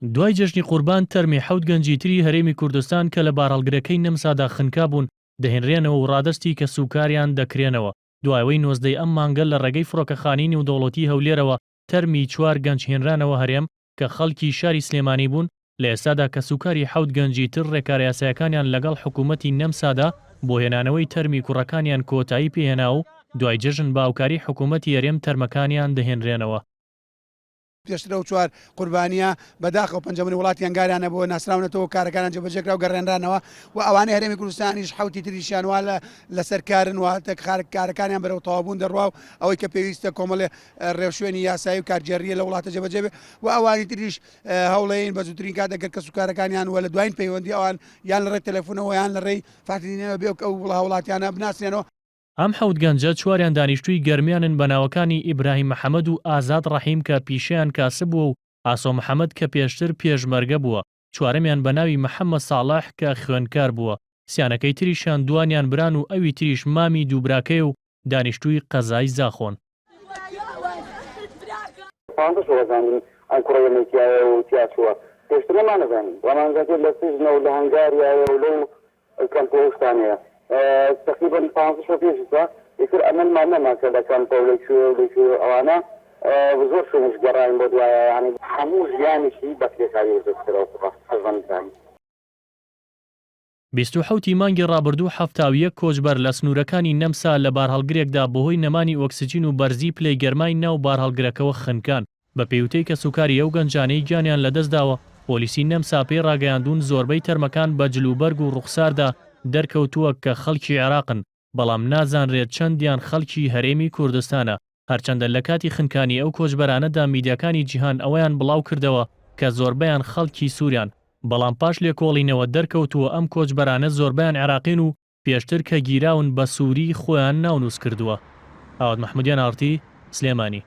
دوای جەژنی قوربان تەرمی حەوت گەنجی تری هەرێمی کوردستان کە لە بارهەڵگرەکەی نەمسادا خنکا بوون دەهێنرێنەوە و ڕادستی کە سوکاریان دەکرێنەوە. دوایەوەی 19 ئەم مانگە لە ڕێگەی فڕۆکەخانی نێودەوڵەتی هەولێرەوە تەرمی 4 گەنج هێنرانەوە هەرێم کە خەڵکی شاری سلێمانی بوون. لە ئێستادا کە سوکاری حەوت گەنجی تر ڕێکارە یاسایەکانیان لەگەڵ حکوومەتی نەمسادا بۆ هێنانەوەی تەرمی کوڕەکانیان کۆتایی پێهێنا و دوای جەژن باوکاری حکوومەتی هەرێم تەرمەکانیان دەهێنرێنەوە. پێشترە و 4 قوربانیە بەداخەوە پەنجەمەی وڵاتیان گاریانە بۆ ناسراونەتەوە کارەکانیان جێبەجێکرا و گەڕێنرانەوە و ئەوانەی هەرێمی کوردستانیش حەوتی تریشیان وا لەسەر کارن و کارەکانیان بەرەو تەوابوون دەڕوا و ئەوەی کە پێویستە کۆمەڵێ ڕێوشوێنی یاسایی و کارجێریە لە وڵاتە جێبەجێ بێ و ئەوانی تریش هەوڵەیەن بە زووترین کات دەگەر کە سوکارەکانیان وە لە دوایین پەیوەندی ئەوان یان لە ڕێی تەلەفۆنەوە یان لە ڕێی فاترینەوە بێ ئەو وڵاتیانە بناسرێنەوە. ئەم حەوت گەنجە 4یان دانیشتووی گەرمیانن بە ناوەکانی ئیبراهیم محەممەد و ئازاد ڕەحیم کە پیشیان کاسب بووە و ئاسۆ محەممەد کە پێشتر پێشمەرگە بووە. 4ەمیان بە ناوی محەممەد ساڵح کە خوێندکار بووە. سیانەکەی تریشان دوانیان بران و ئەوی تریش مامی دووبراکەی و دانیشتووی قەزای زاخۆن. ئەم کوڕەیەمێکیایە و تیاچووە پێشتر نەمانەزانین وەمانزەکە لە سژنە و لە هەنگاریایە و لەو کەمپۆشتانەیە تقریبا 5 پێشتا ئیتر ئەمەمان نەما کە لە کەمپۆلێکوێ و لێکوێ ئەوانە زۆر شوێنش گەڕاین بۆ دوایە یعنی هەموو ژیانێکی بەفرێکاری زۆرترەوە حەزمەندانی 27 مانگی ڕابردوو 71 کۆچبەر لە سنوورەکانی نەمسا لە بارهەڵگرێکدا بەهۆی نەمانی ئۆکسجین و بەرزی پلەی گەرمای ناو بارهەڵگرەکەەوە خنکان. بە پێوتەی کە سوکاری ئەو گەنجانەی گیانیان لەدەستداوە پۆلیسی نەمسا پێی ڕاگەیاندون زۆربەی تەرمەکان بە جلوبەرگ و ڕوخساردا دەرکەوتووە کە خەڵکی عێراقن بەڵام نازانرێت چەندیان خەڵکی هەرێمی کوردستانە. هەرچەندە لە کاتی خنکانی ئەو کۆچبەرانەدا میدیاکانی جیهان ئەویان بڵاو کردەوە کە زۆربەیان خەڵکی سووریان بەڵام پاش لێکۆڵینەوە دەرکەوتووە ئەم کۆچبەرانە زۆربیان عێراقین و پێشتر کە گیراون بە سووری خۆیان ناونووس کردووە. ئاوات محمودیان ئارتی سلێمانی.